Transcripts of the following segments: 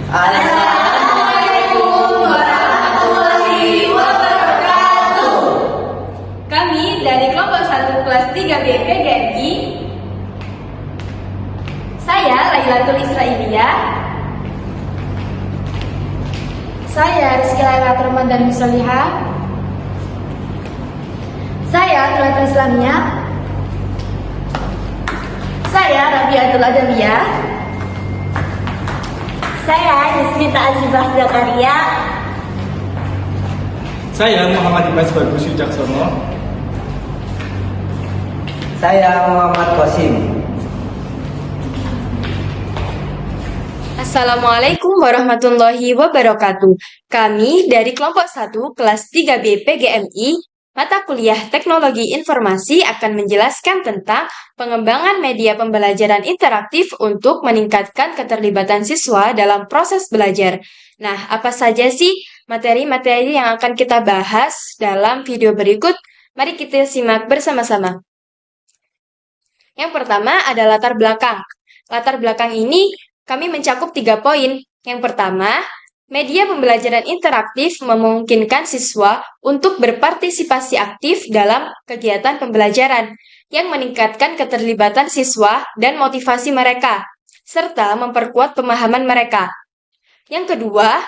Assalamualaikum warahmatullahi wabarakatuh. Kami dari kelompok 1 kelas 3 BP GMI. Saya Lailatul Israiliyah. Saya Rizky Lailat Ramadan Musolihah. Saya Tulatul Islamiyah. Saya Rabiatul Adawiyah. Saya Yusmita Azibah Zakaria. Saya Muhammad Ibas Bagus Wijaksono. Saya Muhammad Qasim. Assalamualaikum warahmatullahi wabarakatuh. Kami dari kelompok 1 kelas 3 BP GMI, mata kuliah Teknologi Informasi akan menjelaskan tentang pengembangan media pembelajaran interaktif untuk meningkatkan keterlibatan siswa dalam proses belajar. Nah, apa saja sih materi-materi yang akan kita bahas dalam video berikut? Mari kita simak bersama-sama. Yang pertama ada latar belakang. Latar belakang ini kami mencakup 3 poin. Yang pertama, media pembelajaran interaktif memungkinkan siswa untuk berpartisipasi aktif dalam kegiatan pembelajaran yang meningkatkan keterlibatan siswa dan motivasi mereka, serta memperkuat pemahaman mereka. Yang kedua,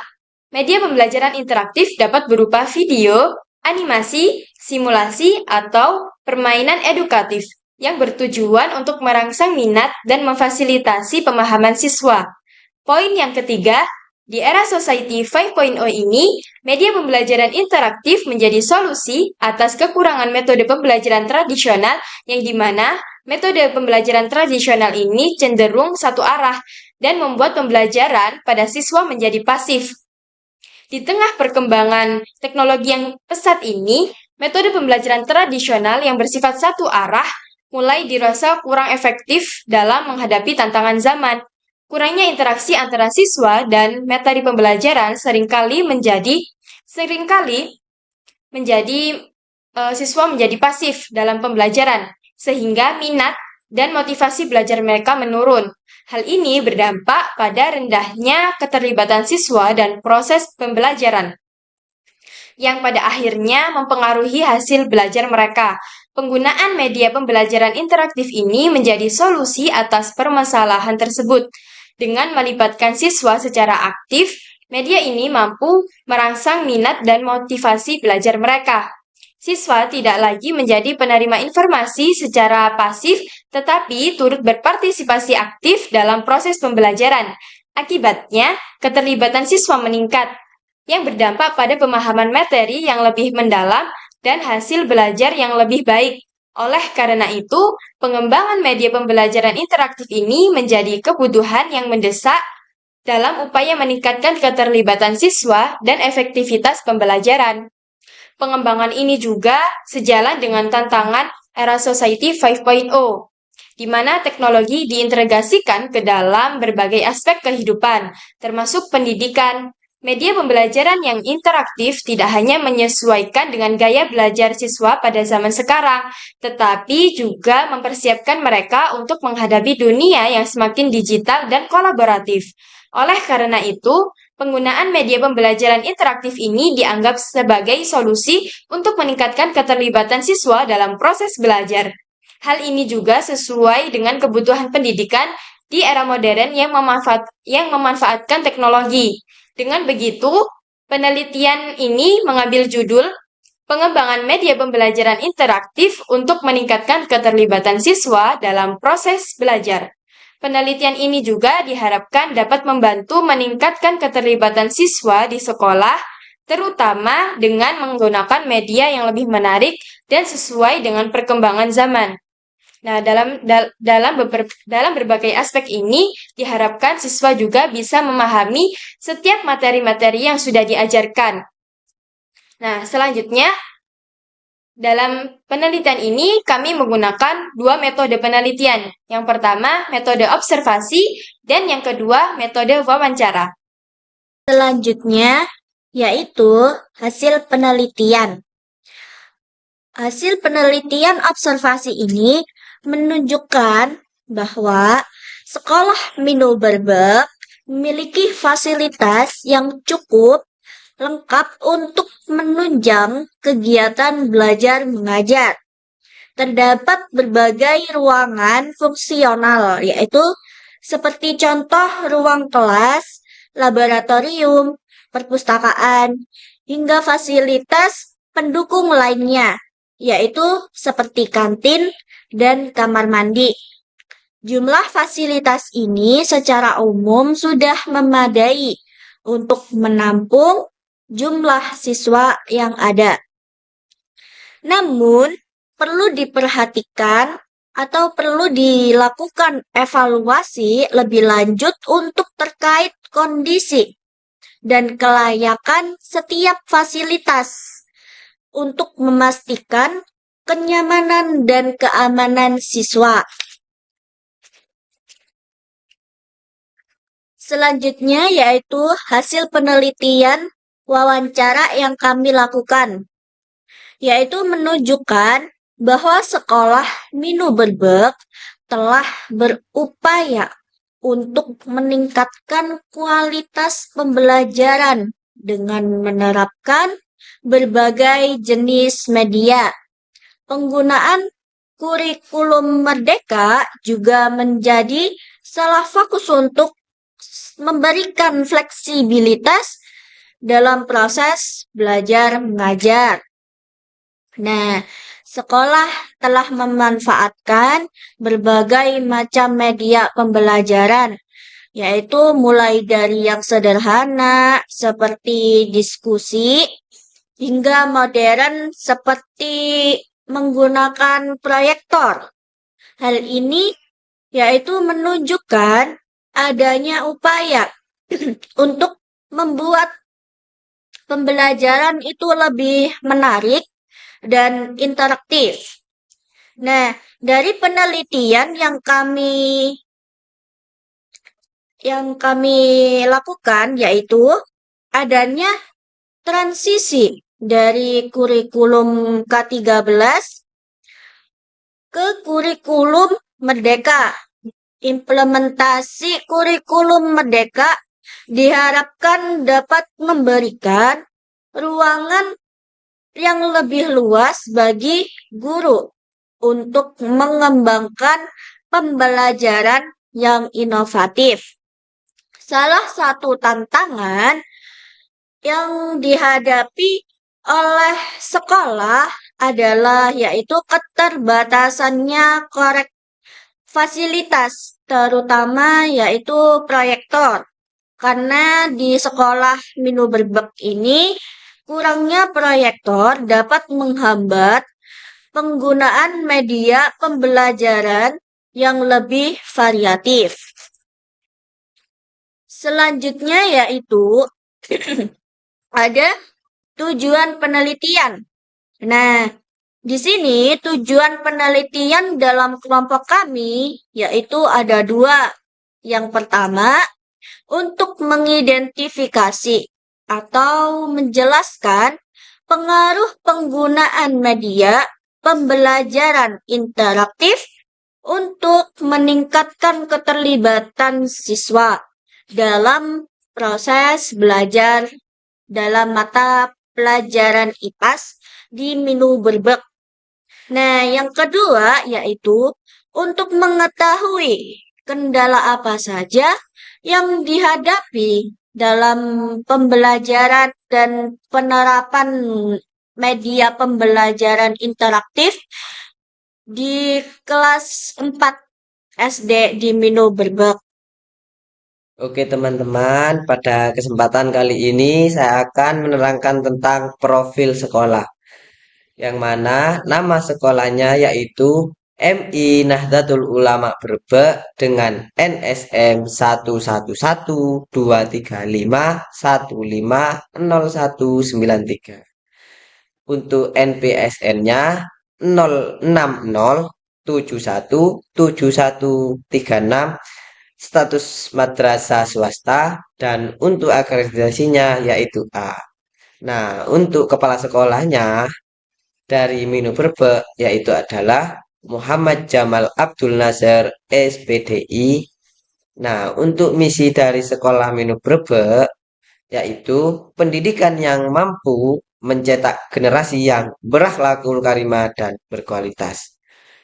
media pembelajaran interaktif dapat berupa video, animasi, simulasi, atau permainan edukatif yang bertujuan untuk merangsang minat dan memfasilitasi pemahaman siswa. Poin yang ketiga, di era Society 5.0 ini, media pembelajaran interaktif menjadi solusi atas kekurangan metode pembelajaran tradisional yang dimana metode pembelajaran tradisional ini cenderung satu arah dan membuat pembelajaran pada siswa menjadi pasif. Di tengah perkembangan teknologi yang pesat ini, metode pembelajaran tradisional yang bersifat satu arah mulai dirasa kurang efektif dalam menghadapi tantangan zaman. Kurangnya interaksi antara siswa dan materi pembelajaran seringkali siswa menjadi pasif dalam pembelajaran, sehingga minat dan motivasi belajar mereka menurun. Hal ini berdampak pada rendahnya keterlibatan siswa dan proses pembelajaran, yang pada akhirnya mempengaruhi hasil belajar mereka. Penggunaan media pembelajaran interaktif ini menjadi solusi atas permasalahan tersebut. Dengan melibatkan siswa secara aktif, media ini mampu merangsang minat dan motivasi belajar mereka. Siswa tidak lagi menjadi penerima informasi secara pasif, tetapi turut berpartisipasi aktif dalam proses pembelajaran. Akibatnya, keterlibatan siswa meningkat, yang berdampak pada pemahaman materi yang lebih mendalam dan hasil belajar yang lebih baik. Oleh karena itu, pengembangan media pembelajaran interaktif ini menjadi kebutuhan yang mendesak dalam upaya meningkatkan keterlibatan siswa dan efektivitas pembelajaran. Pengembangan ini juga sejalan dengan tantangan era Society 5.0, di mana teknologi diintegrasikan ke dalam berbagai aspek kehidupan, termasuk pendidikan. Media pembelajaran yang interaktif tidak hanya menyesuaikan dengan gaya belajar siswa pada zaman sekarang, tetapi juga mempersiapkan mereka untuk menghadapi dunia yang semakin digital dan kolaboratif. Oleh karena itu, penggunaan media pembelajaran interaktif ini dianggap sebagai solusi untuk meningkatkan keterlibatan siswa dalam proses belajar. Hal ini juga sesuai dengan kebutuhan pendidikan di era modern yang memanfaatkan teknologi. Dengan begitu, penelitian ini mengambil judul Pengembangan Media Pembelajaran Interaktif untuk Meningkatkan Keterlibatan Siswa dalam Proses Belajar. Penelitian ini juga diharapkan dapat membantu meningkatkan keterlibatan siswa di sekolah, terutama dengan menggunakan media yang lebih menarik dan sesuai dengan perkembangan zaman. Nah, dalam berbagai aspek ini, diharapkan siswa juga bisa memahami setiap materi-materi yang sudah diajarkan. Nah, selanjutnya, dalam penelitian ini, kami menggunakan 2 metode penelitian. Yang pertama, metode observasi, dan yang kedua, metode wawancara. Selanjutnya, yaitu hasil penelitian. Hasil penelitian observasi ini menunjukkan bahwa sekolah Mino Berbek memiliki fasilitas yang cukup lengkap untuk menunjang kegiatan belajar mengajar. Terdapat berbagai ruangan fungsional, yaitu seperti contoh ruang kelas, laboratorium, perpustakaan, hingga fasilitas pendukung lainnya, yaitu seperti kantin dan kamar mandi. Jumlah fasilitas ini secara umum sudah memadai untuk menampung jumlah siswa yang ada. Namun, perlu diperhatikan atau perlu dilakukan evaluasi lebih lanjut untuk terkait kondisi dan kelayakan setiap fasilitas untuk memastikan kenyamanan dan keamanan siswa. Selanjutnya yaitu hasil penelitian wawancara yang kami lakukan, yaitu menunjukkan bahwa sekolah Minu Berbek telah berupaya untuk meningkatkan kualitas pembelajaran dengan menerapkan berbagai jenis media. Penggunaan kurikulum merdeka juga menjadi salah fokus untuk memberikan fleksibilitas dalam proses belajar mengajar. Nah, sekolah telah memanfaatkan berbagai macam media pembelajaran, yaitu mulai dari yang sederhana seperti diskusi hingga modern seperti menggunakan proyektor. Hal ini yaitu menunjukkan adanya upaya untuk membuat pembelajaran itu lebih menarik dan interaktif. Nah, dari penelitian yang kami lakukan yaitu adanya transisi dari kurikulum K13 ke kurikulum merdeka. Implementasi kurikulum merdeka diharapkan dapat memberikan ruangan yang lebih luas bagi guru untuk mengembangkan pembelajaran yang inovatif. Salah satu tantangan yang dihadapi oleh sekolah adalah yaitu keterbatasannya fasilitas, terutama yaitu proyektor. Karena di sekolah Minu Berbek ini kurangnya proyektor dapat menghambat penggunaan media pembelajaran yang lebih variatif. Selanjutnya yaitu ada tujuan penelitian. Nah, di sini tujuan penelitian dalam kelompok kami yaitu ada 2. Yang pertama, untuk mengidentifikasi atau menjelaskan pengaruh penggunaan media pembelajaran interaktif untuk meningkatkan keterlibatan siswa dalam proses belajar dalam mata pelajaran IPAS di Minu Berbek. Nah, yang kedua yaitu untuk mengetahui kendala apa saja yang dihadapi dalam pembelajaran dan penerapan media pembelajaran interaktif di kelas 4 SD di Minu Berbek. Oke teman-teman, pada kesempatan kali ini saya akan menerangkan tentang profil sekolah. Yang mana nama sekolahnya yaitu MI Nahdlatul Ulama Berbek dengan NSM 1112351509193. Untuk NPSN-nya 060717136, status madrasah swasta, dan untuk akreditasinya yaitu A. Nah, untuk kepala sekolahnya dari Minu Berbek yaitu adalah Muhammad Jamal Abdul Nasir SPDI Nah, untuk misi dari sekolah Minu Brebek yaitu pendidikan yang mampu mencetak generasi yang berakhlakul karimah dan berkualitas.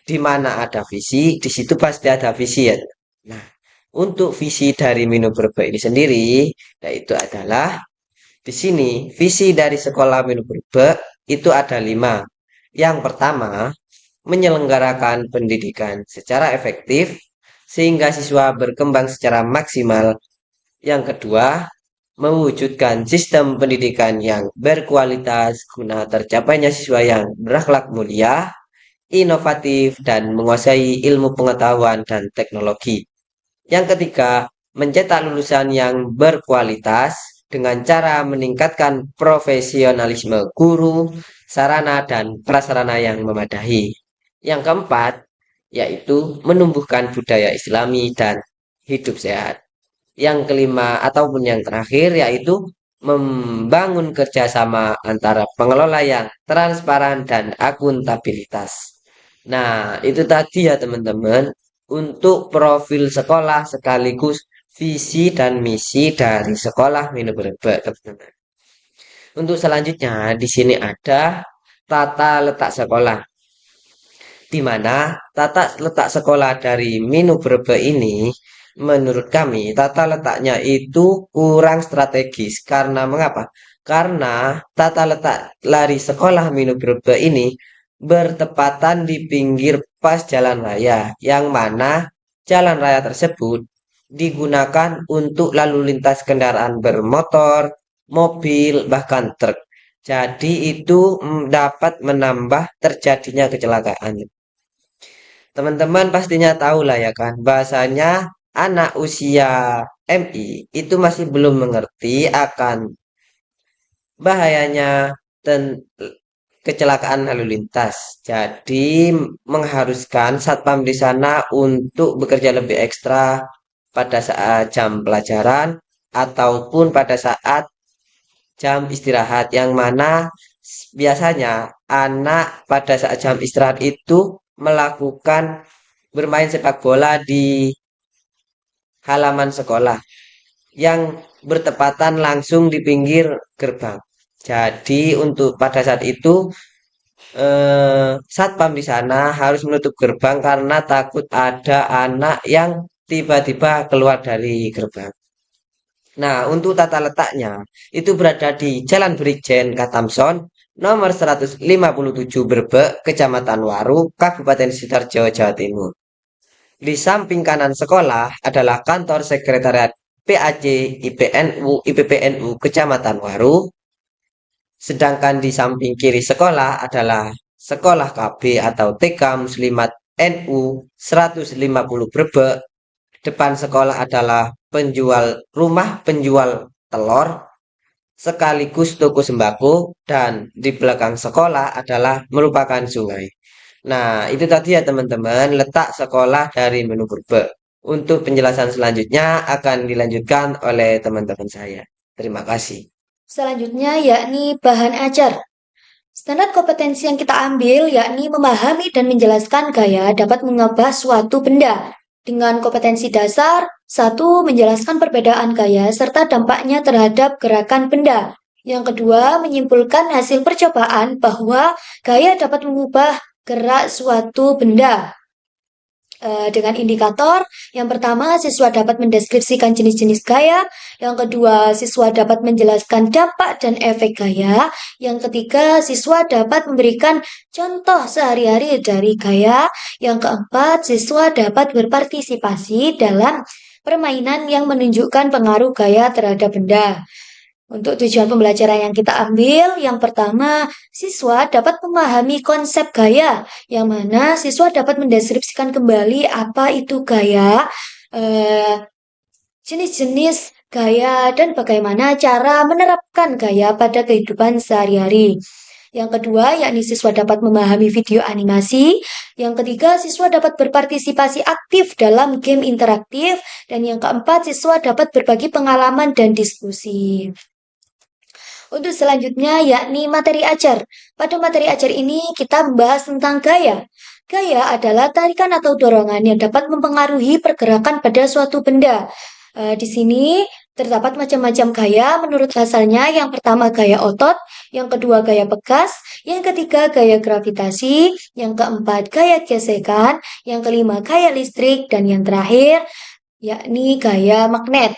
Di mana ada visi, di situ pasti ada visi ya. Nah, untuk visi dari Minu Brebek ini sendiri, yaitu adalah di sini visi dari sekolah Minu Brebek itu ada 5. Yang pertama, menyelenggarakan pendidikan secara efektif sehingga siswa berkembang secara maksimal. Yang kedua, mewujudkan sistem pendidikan yang berkualitas guna tercapainya siswa yang berakhlak mulia, inovatif, dan menguasai ilmu pengetahuan dan teknologi. Yang ketiga, mencetak lulusan yang berkualitas dengan cara meningkatkan profesionalisme guru, sarana, dan prasarana yang memadai. Yang keempat, yaitu menumbuhkan budaya Islami dan hidup sehat. Yang kelima ataupun yang terakhir yaitu membangun kerjasama antara pengelola yang transparan dan akuntabilitas. Nah, itu tadi ya teman-teman untuk profil sekolah sekaligus visi dan misi dari sekolah Minu Brebek, teman-teman. Untuk selanjutnya di sini ada tata letak sekolah, di mana tata letak sekolah dari Minu Brebek ini menurut kami tata letaknya itu kurang strategis. Karena mengapa? Karena tata letak lari sekolah Minu Brebek ini bertepatan di pinggir pas jalan raya, yang mana jalan raya tersebut digunakan untuk lalu lintas kendaraan bermotor, mobil, bahkan truk. Jadi itu dapat menambah terjadinya kecelakaan. Teman-teman pastinya tahu lah ya kan, bahasanya anak usia MI itu masih belum mengerti akan bahayanya dan kecelakaan lalu lintas. Jadi mengharuskan satpam di sana untuk bekerja lebih ekstra pada saat jam pelajaran ataupun pada saat jam istirahat, yang mana biasanya anak pada saat jam istirahat itu melakukan bermain sepak bola di halaman sekolah yang bertepatan langsung di pinggir gerbang. Jadi untuk pada saat itu satpam di sana harus menutup gerbang karena takut ada anak yang tiba-tiba keluar dari gerbang. Nah, untuk tata letaknya itu berada di Jalan Brigjen Katamson nomor 157 Brebek, Kecamatan Waru, Kabupaten Sidoarjo, Jawa Timur. Di samping kanan sekolah adalah kantor sekretariat PAC IPPNU Kecamatan Waru. Sedangkan di samping kiri sekolah adalah sekolah KB atau TK Muslimat NU 150 Brebek. Depan sekolah adalah rumah penjual telur sekaligus toko sembako, dan di belakang sekolah adalah merupakan sungai. Nah, itu tadi ya teman-teman letak sekolah dari Minu Brebek. Untuk penjelasan selanjutnya akan dilanjutkan oleh teman-teman saya. Terima kasih. Selanjutnya yakni bahan ajar. Standar kompetensi yang kita ambil yakni memahami dan menjelaskan gaya dapat mengubah suatu benda. Dengan kompetensi dasar, 1. Menjelaskan perbedaan gaya serta dampaknya terhadap gerakan benda. Yang kedua, menyimpulkan hasil percobaan bahwa gaya dapat mengubah gerak suatu benda. Dengan indikator, yang pertama siswa dapat mendeskripsikan jenis-jenis gaya, yang kedua siswa dapat menjelaskan dampak dan efek gaya, yang ketiga siswa dapat memberikan contoh sehari-hari dari gaya, yang keempat siswa dapat berpartisipasi dalam permainan yang menunjukkan pengaruh gaya terhadap benda. Untuk tujuan pembelajaran yang kita ambil, yang pertama, siswa dapat memahami konsep gaya, yang mana siswa dapat mendeskripsikan kembali apa itu gaya, jenis-jenis gaya, dan bagaimana cara menerapkan gaya pada kehidupan sehari-hari. Yang kedua, yakni siswa dapat memahami video animasi. Yang ketiga, siswa dapat berpartisipasi aktif dalam game interaktif. Dan yang keempat, siswa dapat berbagi pengalaman dan diskusi. Untuk selanjutnya yakni materi ajar. Pada materi ajar ini kita membahas tentang gaya. Gaya adalah tarikan atau dorongan yang dapat mempengaruhi pergerakan pada suatu benda. Di sini terdapat macam-macam gaya menurut asalnya. Yang pertama gaya otot, yang kedua gaya pegas, yang ketiga gaya gravitasi, yang keempat gaya gesekan, yang kelima gaya listrik, dan yang terakhir yakni gaya magnet.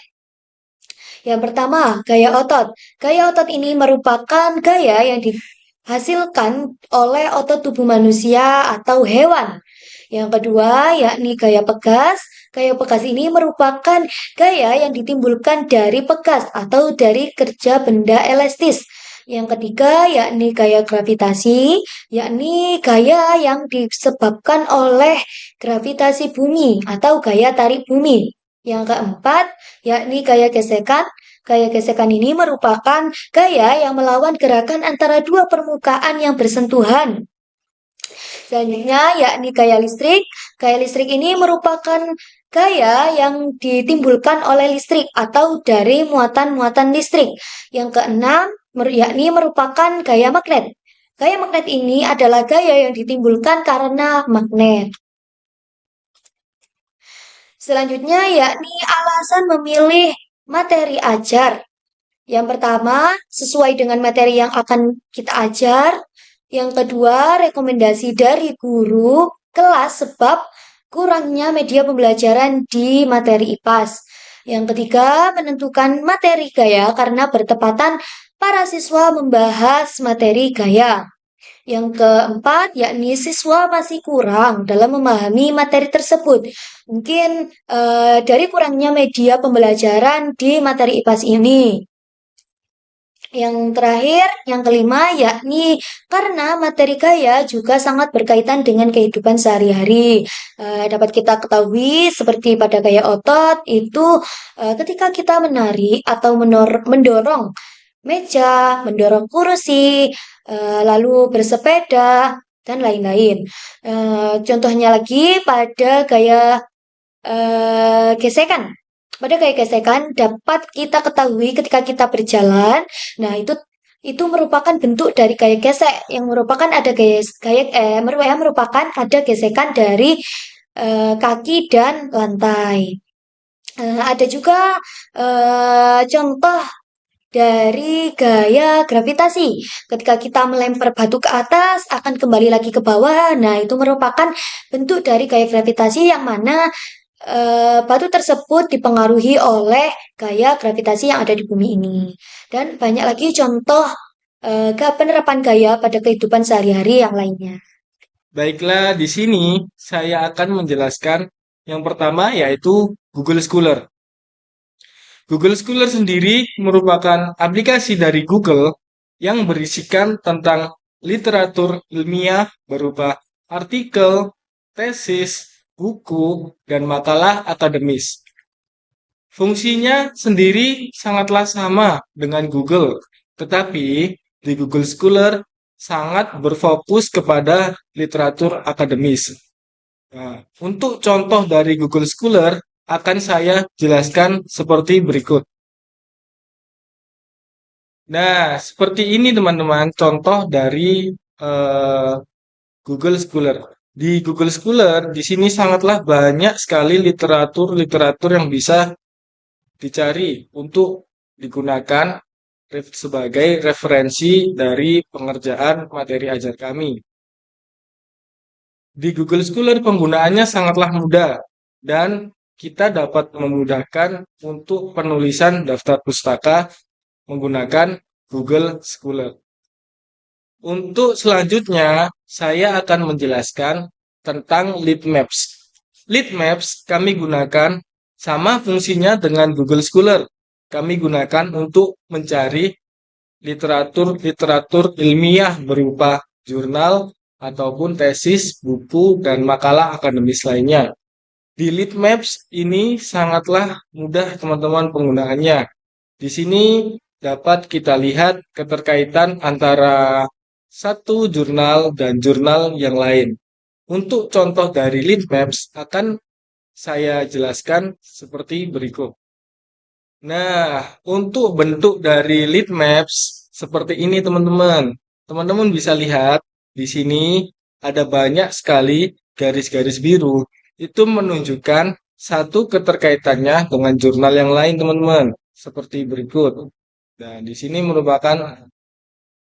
Yang pertama, gaya otot. Gaya otot ini merupakan gaya yang dihasilkan oleh otot tubuh manusia atau hewan. Yang kedua, yakni gaya pegas. Gaya pegas ini merupakan gaya yang ditimbulkan dari pegas atau dari kerja benda elastis. Yang ketiga, yakni gaya gravitasi, yakni gaya yang disebabkan oleh gravitasi bumi atau gaya tarik bumi. Yang keempat, yakni gaya gesekan. Gaya gesekan ini merupakan gaya yang melawan gerakan antara dua permukaan yang bersentuhan. Selanjutnya, yakni gaya listrik. Gaya listrik ini merupakan gaya yang ditimbulkan oleh listrik atau dari muatan-muatan listrik. Yang keenam, yakni merupakan gaya magnet. Gaya magnet ini adalah gaya yang ditimbulkan karena magnet. Selanjutnya, yakni alasan memilih materi ajar. Yang pertama, sesuai dengan materi yang akan kita ajar. Yang kedua, rekomendasi dari guru kelas sebab kurangnya media pembelajaran di materi IPAS. Yang ketiga, menentukan materi gaya karena bertepatan para siswa membahas materi gaya. Yang keempat, yakni siswa masih kurang dalam memahami materi tersebut. Mungkin dari kurangnya media pembelajaran di materi IPAS ini. Yang terakhir, yang kelima, yakni karena materi gaya juga sangat berkaitan dengan kehidupan sehari-hari. Dapat kita ketahui seperti pada gaya otot itu ketika kita menari atau mendorong meja, mendorong kursi, lalu bersepeda, dan lain-lain. Contohnya lagi pada gaya gesekan. Pada gaya gesekan dapat kita ketahui ketika kita berjalan. Nah, itu merupakan bentuk dari gaya gesek yang merupakan ada merupakan ada gesekan dari kaki dan lantai. Ada juga contoh dari gaya gravitasi. Ketika kita melempar batu ke atas, akan kembali lagi ke bawah. Nah, itu merupakan bentuk dari gaya gravitasi yang mana batu tersebut dipengaruhi oleh gaya gravitasi yang ada di bumi ini. Dan banyak lagi contoh penerapan gaya pada kehidupan sehari-hari yang lainnya. Baiklah, di sini saya akan menjelaskan yang pertama yaitu Google Scholar. Google Scholar sendiri merupakan aplikasi dari Google yang berisikan tentang literatur ilmiah berupa artikel, tesis, buku, dan makalah akademis. Fungsinya sendiri sangatlah sama dengan Google, tetapi di Google Scholar sangat berfokus kepada literatur akademis. Nah, untuk contoh dari Google Scholar akan saya jelaskan seperti berikut. Nah, seperti ini teman-teman contoh dari Google Scholar. Di Google Scholar di sini sangatlah banyak sekali literatur-literatur yang bisa dicari untuk digunakan sebagai referensi dari pengerjaan materi ajar kami. Di Google Scholar penggunaannya sangatlah mudah dan kita dapat memudahkan untuk penulisan daftar pustaka menggunakan Google Scholar. Untuk selanjutnya, saya akan menjelaskan tentang Lead Maps. Lead Maps kami gunakan sama fungsinya dengan Google Scholar. Kami gunakan untuk mencari literatur-literatur ilmiah berupa jurnal ataupun tesis, buku, dan makalah akademis lainnya. Di Lead Maps ini sangatlah mudah teman-teman penggunaannya. Di sini dapat kita lihat keterkaitan antara satu jurnal dan jurnal yang lain. Untuk contoh dari Lead Maps akan saya jelaskan seperti berikut. Nah, untuk bentuk dari Lead Maps seperti ini teman-teman. Teman-teman bisa lihat di sini ada banyak sekali garis-garis biru. Itu menunjukkan satu keterkaitannya dengan jurnal yang lain teman-teman. Seperti berikut. Nah, di sini merupakan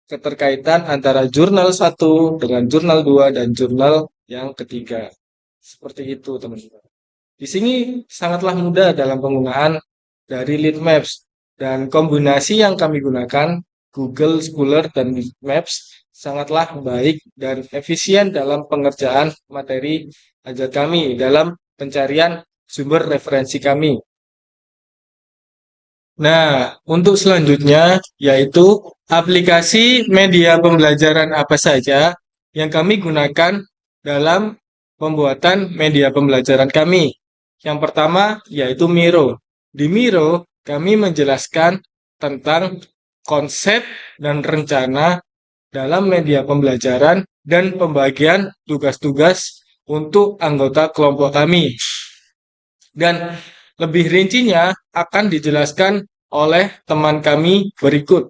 keterkaitan antara jurnal satu dengan jurnal 2 dan jurnal yang ketiga. Seperti itu teman-teman. Di sini sangatlah mudah dalam penggunaan dari Lead Maps dan kombinasi yang kami gunakan Google Scholar dan Lead Maps sangatlah baik dan efisien dalam pengerjaan materi ajar kami dalam pencarian sumber referensi kami. Nah, untuk selanjutnya yaitu aplikasi media pembelajaran apa saja yang kami gunakan dalam pembuatan media pembelajaran kami. Yang pertama yaitu Miro. Di Miro, kami menjelaskan tentang konsep dan rencana dalam media pembelajaran dan pembagian tugas-tugas untuk anggota kelompok kami. Dan lebih rincinya akan dijelaskan oleh teman kami berikut.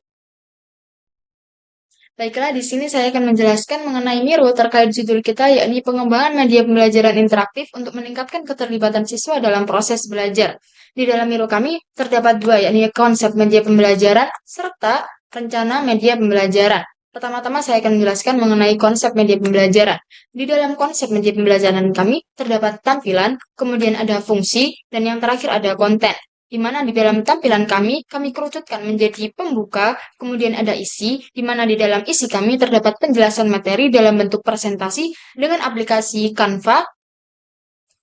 Baiklah, di sini saya akan menjelaskan mengenai Miro terkait judul kita, yakni pengembangan media pembelajaran interaktif untuk meningkatkan keterlibatan siswa dalam proses belajar. Di dalam Miro kami terdapat dua, yakni konsep media pembelajaran serta rencana media pembelajaran. Pertama-tama saya akan menjelaskan mengenai konsep media pembelajaran. Di dalam konsep media pembelajaran kami terdapat tampilan, kemudian ada fungsi, dan yang terakhir ada konten. Di mana di dalam tampilan kami kerucutkan menjadi pembuka, kemudian ada isi, di mana di dalam isi kami terdapat penjelasan materi dalam bentuk presentasi dengan aplikasi Canva,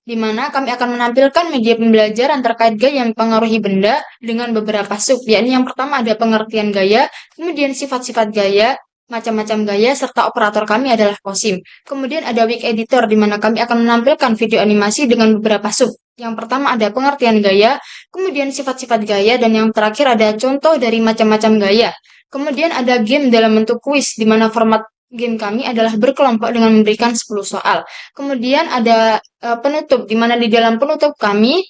di mana kami akan menampilkan media pembelajaran terkait gaya yang mempengaruhi benda dengan beberapa sub, yakni yang pertama ada pengertian gaya, kemudian sifat-sifat gaya, macam-macam gaya, serta operator kami adalah kosim. Kemudian ada week editor, di mana kami akan menampilkan video animasi dengan beberapa sub. Yang pertama ada pengertian gaya, kemudian sifat-sifat gaya, dan yang terakhir ada contoh dari macam-macam gaya. Kemudian ada game dalam bentuk kuis, di mana format game kami adalah berkelompok dengan memberikan 10 soal. Kemudian ada penutup, di mana di dalam penutup kami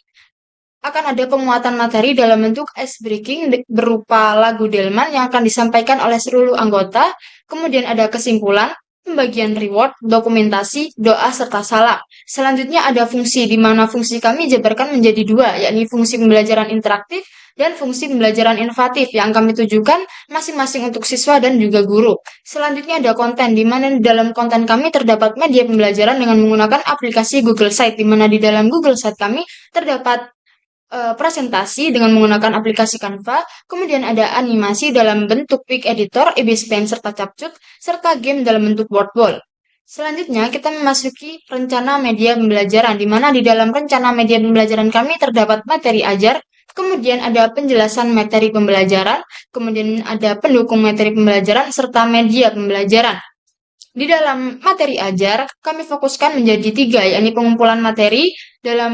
akan ada penguatan materi dalam bentuk ice breaking berupa lagu Delman yang akan disampaikan oleh seluruh anggota. Kemudian ada kesimpulan, pembagian reward, dokumentasi, doa, serta salam. Selanjutnya ada fungsi, di mana fungsi kami jabarkan menjadi dua, yakni fungsi pembelajaran interaktif dan fungsi pembelajaran inovatif yang kami tujukan masing-masing untuk siswa dan juga guru. Selanjutnya ada konten, di mana di dalam konten kami terdapat media pembelajaran dengan menggunakan aplikasi Google Site, di mana di dalam Google Site kami terdapat presentasi dengan menggunakan aplikasi Canva, kemudian ada animasi dalam bentuk Quick Editor, EBSPN, serta Capcut, serta game dalam bentuk Word Wall. Selanjutnya, kita memasuki rencana media pembelajaran, di mana di dalam rencana media pembelajaran kami terdapat materi ajar, kemudian ada penjelasan materi pembelajaran, kemudian ada pendukung materi pembelajaran, serta media pembelajaran. Di dalam materi ajar, kami fokuskan menjadi tiga, yakni pengumpulan materi dalam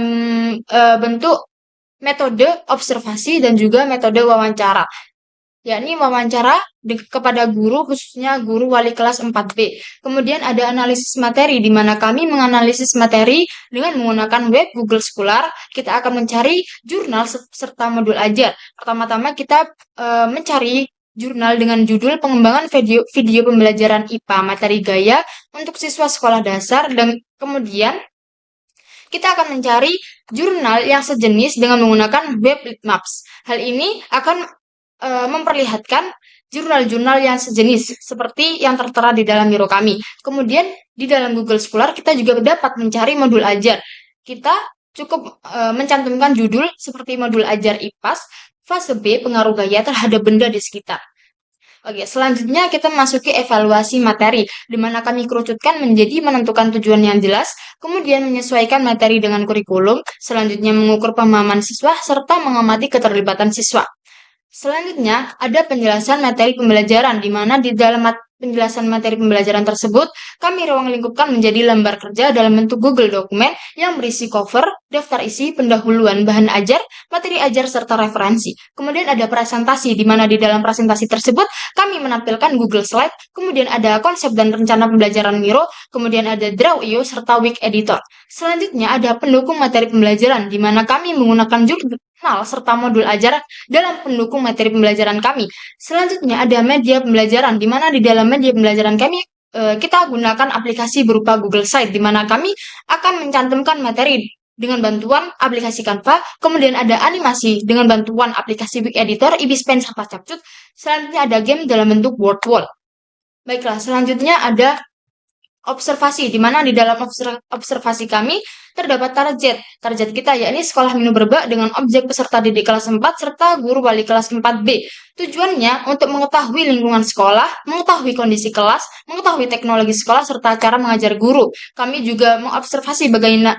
bentuk metode observasi dan juga metode wawancara, yakni wawancara kepada guru, khususnya guru wali kelas 4B. Kemudian ada analisis materi, di mana kami menganalisis materi dengan menggunakan web Google Scholar. Kita akan mencari jurnal serta modul ajar. Pertama-tama kita mencari jurnal dengan judul pengembangan video pembelajaran IPA materi gaya untuk siswa sekolah dasar, dan kemudian kita akan mencari jurnal yang sejenis dengan menggunakan web Leadmaps. Hal ini akan memperlihatkan jurnal-jurnal yang sejenis seperti yang tertera di dalam Miro kami. Kemudian di dalam Google Scholar kita juga dapat mencari modul ajar. Kita cukup mencantumkan judul seperti modul ajar IPAS fase B, pengaruh gaya terhadap benda di sekitar. Oke, selanjutnya kita masuki evaluasi materi, di mana kami kerucutkan menjadi menentukan tujuan yang jelas, kemudian menyesuaikan materi dengan kurikulum, selanjutnya mengukur pemahaman siswa, serta mengamati keterlibatan siswa. Selanjutnya, ada penjelasan materi pembelajaran, di mana di dalam penjelasan materi pembelajaran tersebut, kami ruang lingkupkan menjadi lembar kerja dalam bentuk Google Dokumen yang berisi cover, daftar isi, pendahuluan, bahan ajar, materi ajar, serta referensi. Kemudian ada presentasi, di mana di dalam presentasi tersebut kami menampilkan Google Slide, kemudian ada konsep dan rencana pembelajaran Miro, kemudian ada Draw.io, serta Wik Editor. Selanjutnya ada pendukung materi pembelajaran, di mana kami menggunakan jurnal serta modul ajar dalam pendukung materi pembelajaran kami. Selanjutnya ada media pembelajaran, di mana di dalam media pembelajaran kami kita gunakan aplikasi berupa Google Slide, di mana kami akan mencantumkan materi dengan bantuan aplikasi Canva, kemudian ada animasi dengan bantuan aplikasi Wik Editor, Ibispen, serta Capcut. Selanjutnya ada game dalam bentuk Word Wall. Baiklah, selanjutnya ada observasi, di mana di dalam observasi kami terdapat target. Target kita yakni sekolah Minu Berbak dengan objek peserta didik kelas 4 serta guru wali kelas 4B. Tujuannya untuk mengetahui lingkungan sekolah, mengetahui kondisi kelas, mengetahui teknologi sekolah, serta cara mengajar guru. Kami juga mengobservasi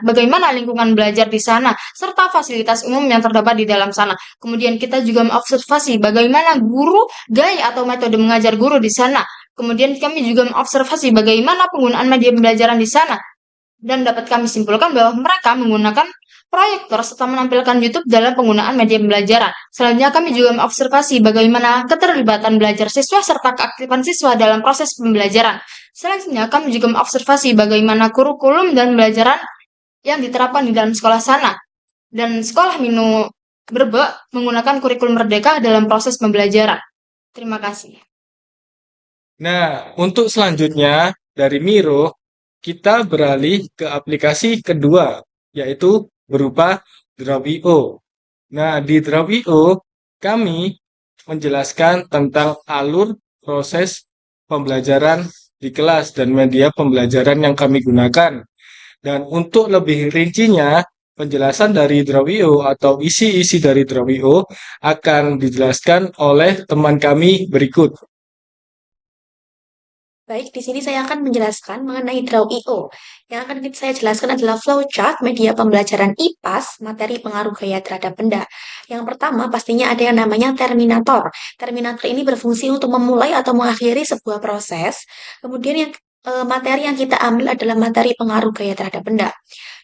bagaimana lingkungan belajar di sana, serta fasilitas umum yang terdapat di dalam sana. Kemudian kita juga mengobservasi bagaimana guru, gaya atau metode mengajar guru di sana. Kemudian kami juga mengobservasi bagaimana penggunaan media pembelajaran di sana. Dan dapat kami simpulkan bahwa mereka menggunakan proyektor serta menampilkan YouTube dalam penggunaan media pembelajaran. Selanjutnya kami juga mengobservasi bagaimana keterlibatan belajar siswa serta keaktifan siswa dalam proses pembelajaran. Selanjutnya kami juga mengobservasi bagaimana kurikulum dan pembelajaran yang diterapkan di dalam sekolah sana. Dan sekolah Minu Berbak menggunakan kurikulum merdeka dalam proses pembelajaran. Terima kasih. Nah, untuk selanjutnya dari Miro, kita beralih ke aplikasi kedua, yaitu berupa Draw.io. Nah, di Draw.io, kami menjelaskan tentang alur proses pembelajaran di kelas dan media pembelajaran yang kami gunakan. Dan untuk lebih rincinya, penjelasan dari Draw.io atau isi-isi dari Draw.io akan dijelaskan oleh teman kami berikut. Baik, di sini saya akan menjelaskan mengenai Draw.io. Yang akan saya jelaskan adalah flowchart media pembelajaran IPAS, materi pengaruh gaya terhadap benda. Yang pertama, pastinya ada yang namanya terminator. Terminator ini berfungsi untuk memulai atau mengakhiri sebuah proses. Kemudian materi yang kita ambil adalah materi pengaruh gaya terhadap benda.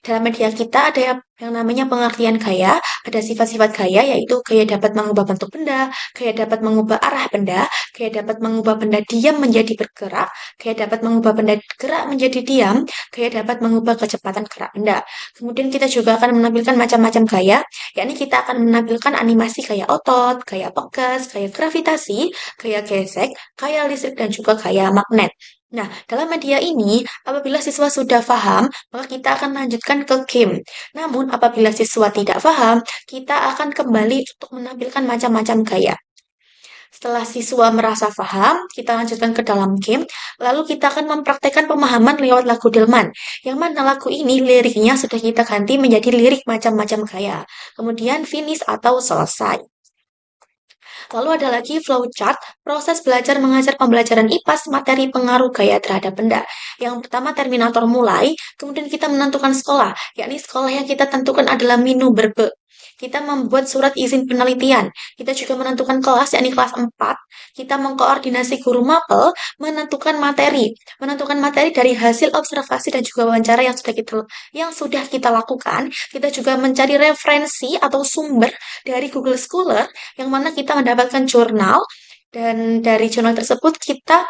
Dalam media kita ada yang namanya pengertian gaya, ada sifat-sifat gaya, yaitu gaya dapat mengubah bentuk benda, gaya dapat mengubah arah benda, gaya dapat mengubah benda diam menjadi bergerak, gaya dapat mengubah benda gerak menjadi diam, gaya dapat mengubah kecepatan gerak benda. Kemudian kita juga akan menampilkan macam-macam gaya, yakni kita akan menampilkan animasi gaya otot, gaya pegas, gaya gravitasi, gaya gesek, gaya listrik, dan juga gaya magnet. Nah, dalam media ini, apabila siswa sudah paham, maka kita akan lanjutkan ke game. Namun, apabila siswa tidak paham, kita akan kembali untuk menampilkan macam-macam gaya. Setelah siswa merasa paham, kita lanjutkan ke dalam game, lalu kita akan mempraktekkan pemahaman lewat lagu Delman, yang mana lagu ini liriknya sudah kita ganti menjadi lirik macam-macam gaya. Kemudian finish atau selesai. Lalu ada lagi flowchart, proses belajar mengajar pembelajaran IPAS, materi pengaruh gaya terhadap benda. Yang pertama terminator mulai, kemudian kita menentukan sekolah, yakni sekolah yang kita tentukan adalah Minu Berbak. Kita membuat surat izin penelitian. Kita juga menentukan kelas, yakni kelas 4. Kita mengkoordinasi guru mapel, menentukan materi. Menentukan materi dari hasil observasi dan juga wawancara yang sudah kita lakukan. Kita juga mencari referensi atau sumber dari Google Scholar, yang mana kita mendapatkan jurnal, dan dari jurnal tersebut kita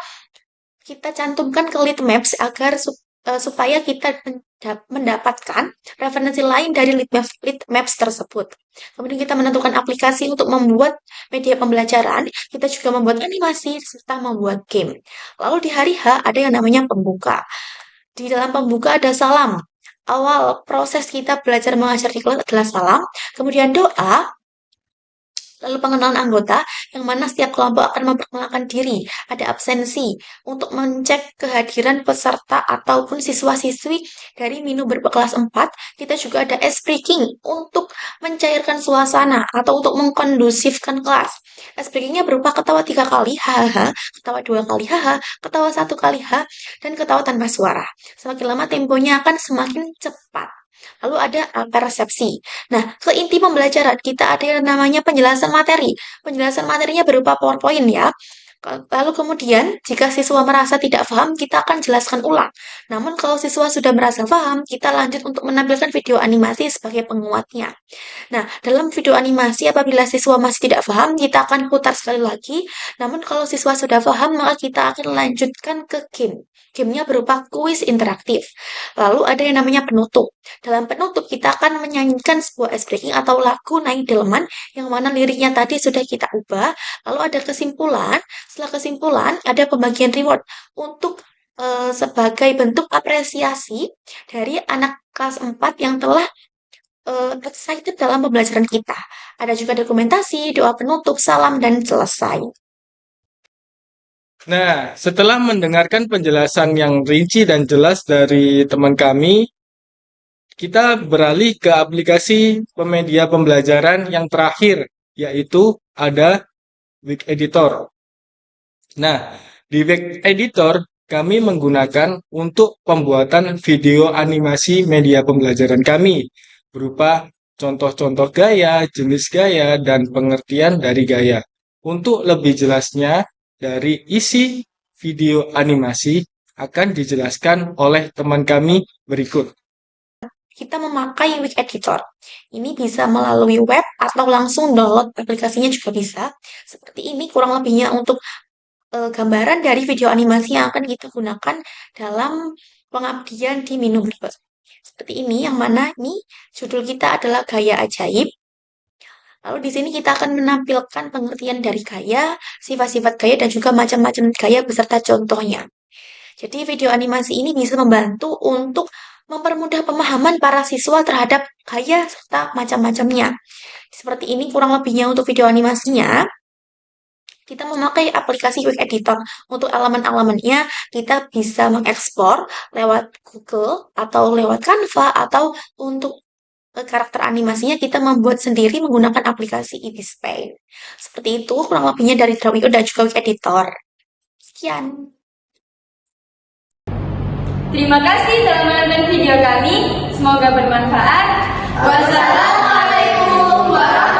cantumkan ke Litmaps agar supaya kita mendapatkan referensi lain dari Litmaps tersebut. Kemudian kita menentukan aplikasi untuk membuat media pembelajaran, kita juga membuat animasi, serta membuat game. Lalu di hari H ada yang namanya pembuka. Di dalam pembuka ada salam. Awal proses kita belajar mengajar di kelas adalah salam, kemudian doa, lalu pengenalan anggota, yang mana setiap kelompok akan memperkenalkan diri. Ada absensi untuk mengecek kehadiran peserta ataupun siswa-siswi dari Minu Berbak kelas 4. Kita juga ada ice breaking untuk mencairkan suasana atau untuk mengkondusifkan kelas. Ice breakingnya berupa ketawa 3 kali, hahaha, ketawa 2 kali, haha, ketawa 1 kali, ha, dan ketawa tanpa suara. Semakin lama temponya akan semakin cepat. Lalu ada persepsi. Nah, ke inti pembelajaran kita ada yang namanya penjelasan materi. Penjelasan materinya berupa PowerPoint ya. Lalu kemudian, jika siswa merasa tidak paham, kita akan jelaskan ulang. Namun kalau siswa sudah merasa paham, kita lanjut untuk menampilkan video animasi sebagai penguatnya. Nah, dalam video animasi apabila siswa masih tidak paham, kita akan putar sekali lagi. Namun kalau siswa sudah paham, maka kita akan lanjutkan ke game. Gamenya berupa kuis interaktif. Lalu ada yang namanya penutup. Dalam penutup, kita akan menyanyikan sebuah ice breaking atau lagu naik delman yang mana liriknya tadi sudah kita ubah. Lalu ada kesimpulan. Setelah kesimpulan, ada pembagian reward untuk sebagai bentuk apresiasi dari anak kelas 4 yang telah excited dalam pembelajaran kita. Ada juga dokumentasi, doa penutup, salam, dan selesai. Nah, setelah mendengarkan penjelasan yang rinci dan jelas dari teman kami, kita beralih ke aplikasi pemedia pembelajaran yang terakhir, yaitu ada Week Editor. Nah, di Week Editor kami menggunakan untuk pembuatan video animasi media pembelajaran kami, berupa contoh-contoh gaya, jenis gaya, dan pengertian dari gaya. Untuk lebih jelasnya, dari isi video animasi akan dijelaskan oleh teman kami berikut. Kita memakai Week Editor. Ini bisa melalui web atau langsung download aplikasinya juga bisa. Seperti ini kurang lebihnya untuk gambaran dari video animasi yang akan kita gunakan dalam pengabdian di Minum Berbe. Seperti ini, yang mana ini judul kita adalah Gaya Ajaib. Lalu di sini kita akan menampilkan pengertian dari gaya, sifat-sifat gaya, dan juga macam-macam gaya beserta contohnya. Jadi video animasi ini bisa membantu untuk mempermudah pemahaman para siswa terhadap gaya serta macam-macamnya. Seperti ini kurang lebihnya untuk video animasinya. Kita memakai aplikasi Week Editor. Untuk elemen-elemennya, kita bisa mengekspor lewat Google atau lewat Canva, atau untuk karakter animasinya kita membuat sendiri menggunakan aplikasi Easyspay. Seperti itu kurang lebihnya dari Drawio dan juga Week Editor. Sekian. Terima kasih telah menonton video kami. Semoga bermanfaat. Wassalamualaikum warahmatullahi wabarakatuh.